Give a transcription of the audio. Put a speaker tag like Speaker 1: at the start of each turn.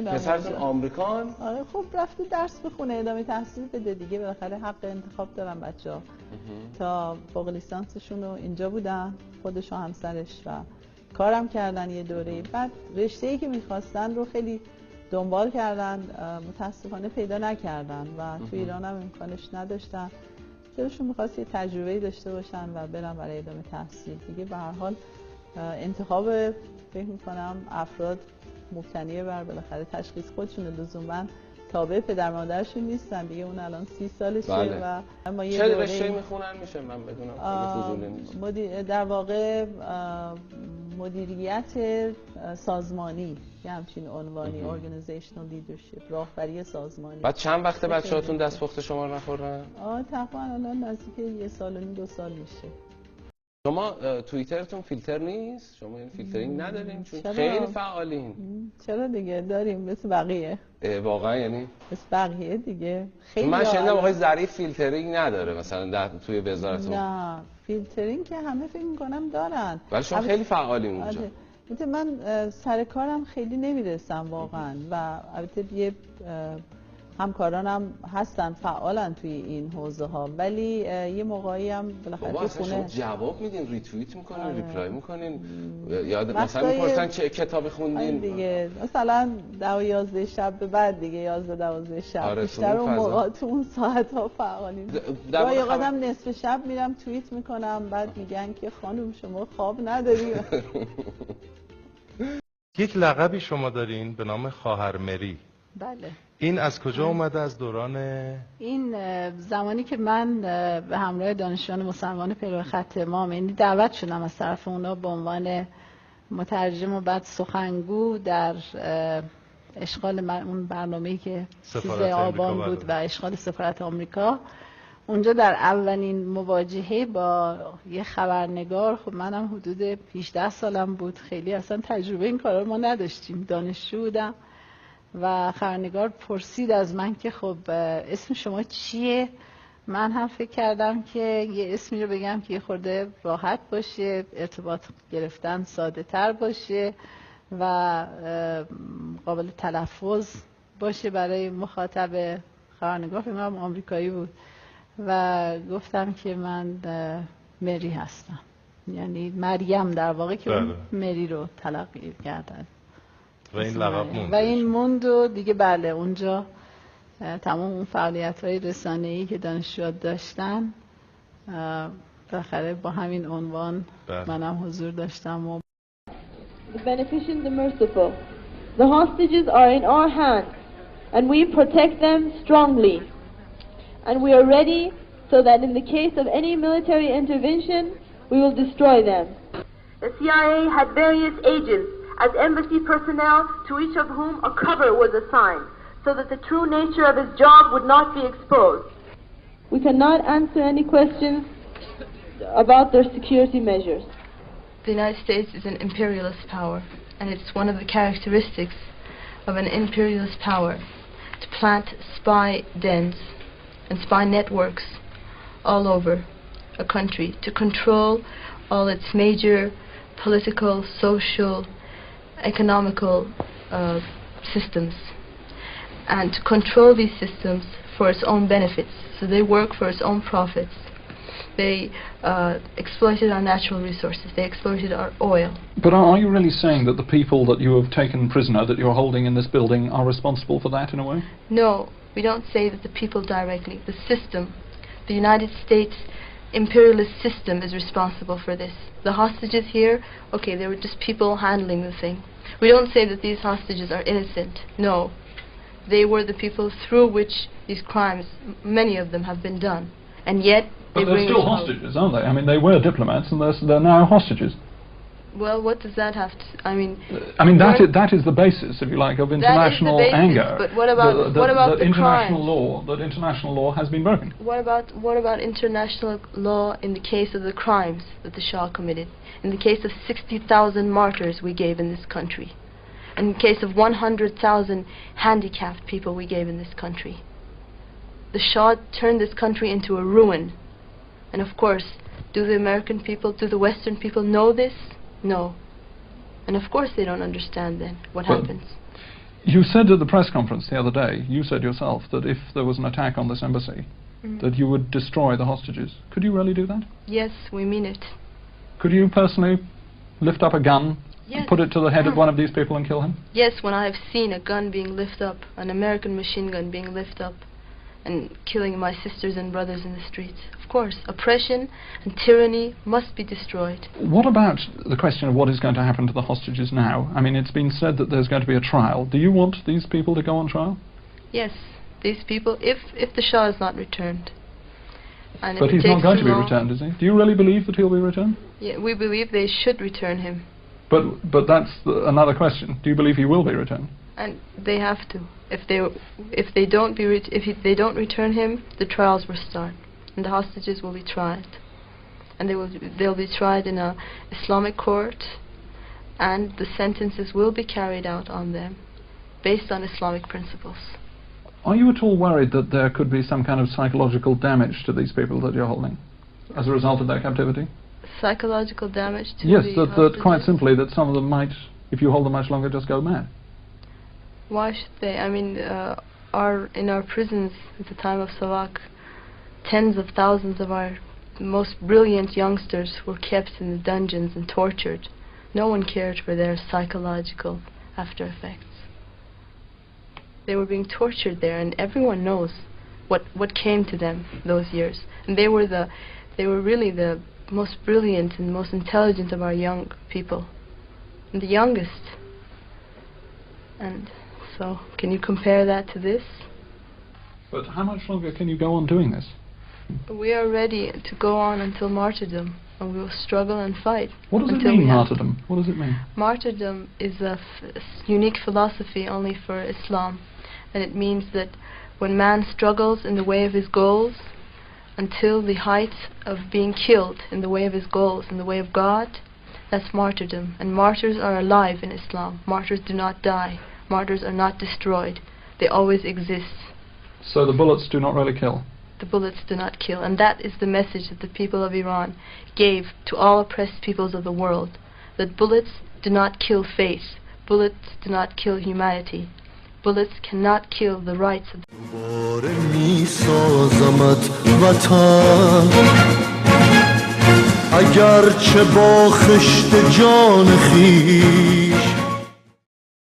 Speaker 1: پسرتون آمریکان؟
Speaker 2: آره خب رفته درس بخونه، ادامه تحصیل بده دیگه، بالاخره حق انتخاب دارن بچه‌ها. تا فوق لیسانسشون رو اینجا بودن، خودش و همسرش، و کارم کردن یه دوره. بعد رشته‌ای که می‌خواستن رو خیلی دنبال کردن، متاسفانه پیدا نکردن و تو ایران هم امکانش نداشتن. دلشون می‌خواست یه تجربه‌ای داشته باشن و برن برای ادامه تحصیل دیگه. به هر حال انتخاب فکر می‌کنم افراد مبتنی بر بالاخره تشخیص خودشون، لزوما تابع پدر مادرشون نیستن دیگه. اون الان 30 سالشه.
Speaker 1: بله.
Speaker 2: و اما یه
Speaker 1: چه
Speaker 2: دوره
Speaker 1: رشته‌ای میخونن میشه من بدونم؟ فضولی نیست.
Speaker 2: در واقع مدیریت سازمانی، یه همچین عنوانی، Organizational Leadership، راهبری سازمانی.
Speaker 1: بعد چند وقته بچه‌هاتون دستپخت شما رو نخوردن؟
Speaker 2: تقریبا الان نزدیک 1 سال و نیم 2 سال میشه.
Speaker 1: شما توییترتون فیلتر نیست؟ شما این فیلترینگ ندارین؟ چون خیلی فعالین.
Speaker 2: چرا دیگه داریم، مثل بقیه.
Speaker 1: واقعا یعنی
Speaker 2: مثل بقیه دیگه. خیلی
Speaker 1: من شنیدم آقای ظریف فیلترینگ نداره مثلا توی وزارتون.
Speaker 2: نه فیلترینگ که همه فکر می‌کنم دارن.
Speaker 1: ولی شما خیلی فعالین اونجا.
Speaker 2: البته من سر کارم خیلی نمیرسم واقعا، و البته یه همکارانم هستن فعالن توی این حوزه ها، ولی یه موقعی هم بالاخره
Speaker 1: تو خونه شما جواب میدین، ریتوییت میکنین، ریپلای میکنین، یاد مثلا میپرسن چه کتابی خوندین
Speaker 2: دیگه، مثلا 10 و 11 شب به بعد دیگه 11 12 شب بیشتر اون موقع تو اون ساعت ها فعالیم. گاهی اوقاتم نصف شب میرم توییت میکنم، بعد میگن که خانم شما خواب نداری.
Speaker 3: یک لقبی شما دارین به نام خواهر مری.
Speaker 2: بله.
Speaker 3: این از کجا اومده؟ از دوران
Speaker 2: این زمانی که من به همراه دانشجویان مسلمان پیرو خط امام، یعنی دعوت شدم از طرف اونا به عنوان مترجم و بعد سخنگو در اشغال اون برنامه‌ای که 13 آبان بود و اشغال سفارت آمریکا. اونجا در اولین مواجهه با یه خبرنگار، خب منم حدود 18 سالم بود، خیلی اصلا تجربه این کارا ما نداشتیم، دانشجو بودم و خبرنگار پرسید از من که خب اسم شما چیه؟ من هم فکر کردم که یه اسمی رو بگم که یه خورده راحت باشه، ارتباط گرفتن ساده تر باشه و قابل تلفظ باشه برای مخاطب. خبرنگار فکر کنم آمریکایی بود و گفتم که من مری هستم، یعنی مریم در واقع، که اون مری رو تلقی کردن
Speaker 3: و این لقب موند.
Speaker 2: و این موند و دیگه. بله اونجا تمام اون فعالیت‌های رسانه‌ای که دانشجوها داشتن بالاخره با همین عنوان منم حضور داشتم. و
Speaker 4: The beneficent, the merciful. The hostages are in our hands and we protect them strongly. And we are ready so that in the case of any military intervention, we will destroy them. The CIA had various agents as embassy personnel, to each of whom a cover was assigned, so that the true nature of his job would not be exposed. We cannot answer any questions about their security measures.
Speaker 5: The United States is an imperialist power, and it's one of the characteristics of an imperialist power to plant spy dens and spy networks all over a country to control all its major political, social, economical systems, and to control these systems for its own benefits. So they work for its own profits. They exploited our natural resources. They exploited our oil.
Speaker 6: But are you really saying that the people that you have taken prisoner, that you're holding in this building, are responsible for that in a way?
Speaker 5: No, we don't say that the people directly. The system, the United States imperialist system, is responsible for this. The hostages here, okay, they were just people handling the thing. We don't say that these hostages are innocent. No. They were the people through which these crimes, many of them, have been done. And yet,
Speaker 6: but they're still hostages, aren't they? I mean, they were diplomats and they're now hostages.
Speaker 5: Well, what does that have to... I mean,
Speaker 6: that is the basis, if you like, of international anger.
Speaker 5: But what about the
Speaker 6: international law? That international law has been broken.
Speaker 5: What about international law in the case of the crimes that the Shah committed? In the case of 60,000 martyrs we gave in this country. In the case of 100,000 handicapped people we gave in this country. The Shah turned this country into a ruin. And of course, do the American people, do the Western people know this? No. And of course they don't understand then what happens.
Speaker 6: You said at the press conference the other day, you said yourself that if there was an attack on this embassy, that you would destroy the hostages. Could you really do that?
Speaker 5: Yes, we mean it.
Speaker 6: Could you personally lift up a gun,
Speaker 5: Yes.
Speaker 6: put it to the head of one of these people and kill him?
Speaker 5: Yes, when I have seen a gun being lifted up, an American machine gun being lifted up, and killing my sisters and brothers in the streets. Of course, oppression and tyranny must be destroyed.
Speaker 6: What about the question of what is going to happen to the hostages now? I mean, it's been said that there's going to be a trial. Do you want these people to go on trial?
Speaker 5: Yes, these people, if the Shah is not returned. And
Speaker 6: But
Speaker 5: if it
Speaker 6: he's not
Speaker 5: takes
Speaker 6: going
Speaker 5: too
Speaker 6: to be
Speaker 5: long-
Speaker 6: returned, is he? Do you really believe that he'll be returned?
Speaker 5: Yeah, we believe they should return him.
Speaker 6: But that's another question. Do you believe he will be returned?
Speaker 5: And they have to. If they don't return him, the trials will start, and the hostages will be tried, and they'll be tried in a Islamic court, and the sentences will be carried out on them, based on Islamic principles.
Speaker 6: Are you at all worried that there could be some kind of psychological damage to these people that you're holding as a result of their captivity?
Speaker 5: Psychological damage to
Speaker 6: Yes,
Speaker 5: the
Speaker 6: that
Speaker 5: hostages?
Speaker 6: quite simply that some of them might, if you hold them much longer, just go mad.
Speaker 5: Why should they? I mean, in our prisons at the time of Savak, tens of thousands of our most brilliant youngsters were kept in the dungeons and tortured. No one cared for their psychological after effects. They were being tortured there, and everyone knows what came to them those years. And they were really the most brilliant and most intelligent of our young people, and the youngest. And so, can you compare that to this?
Speaker 6: But how much longer can you go on doing this?
Speaker 5: We are ready to go on until martyrdom, and we will struggle and fight.
Speaker 6: What does it
Speaker 5: until
Speaker 6: mean,
Speaker 5: we have-
Speaker 6: martyrdom? What does it mean?
Speaker 5: Martyrdom is a unique philosophy only for Islam, and it means that when man struggles in the way of his goals until the height of being killed in the way of his goals, in the way of God, that's martyrdom. And martyrs are alive in Islam. Martyrs do not die. Martyrs are not destroyed. They always exist.
Speaker 6: So the bullets do not really kill.
Speaker 5: The bullets do not kill. And that is the message that the people of Iran gave to all oppressed peoples of the world. That bullets do not kill faith. Bullets do not kill humanity. Bullets cannot kill the rights of
Speaker 7: دوباره می‌سازمت وطن اگرچه با خشت جان خویش